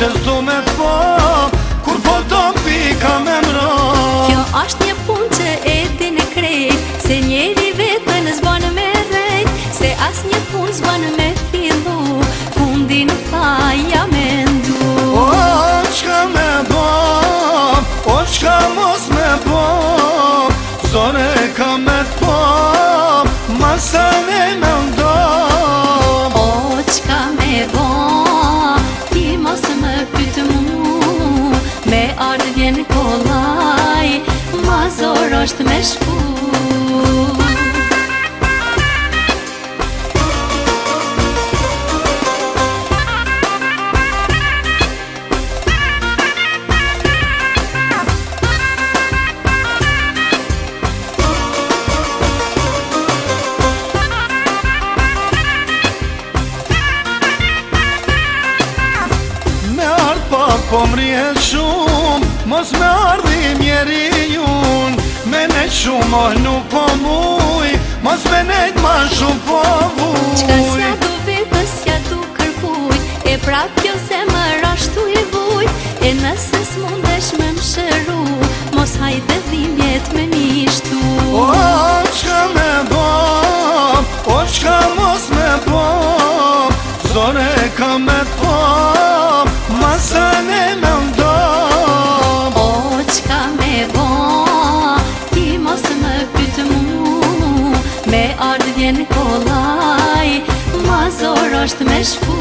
që s'do me po, kur po do pika me mro. Kjo është një pun që e din e krejt, se njeri vetën zban me rejt, se as një pun zban me fillu, fundin paja me ndu. O, qka me bo, o qka mos me bo, zore ka me po, masane me ndo. O, qka me bo, ti mos më pyt mu, me ardh vjen kollaj, ma zor është me shku. Po mrihet shumë, mos me ardhi mjeri jun, me nejt shumë oh nuk po muj, mos me nejt ma shumë po vuj. Qka s'ja du vetës, s'ja du kërkuj, e prap kjo se më rashtu i vuj, e nëse s'mundesh me më shëru, mos hajde dhimbjet me mishtu. O, qka me bo, o qka mos me bo, zore ka me po, masane me ndo. O, qka me bo, ti mos më pyt mu, me ardh vjen kollaj, ma zor është me shku.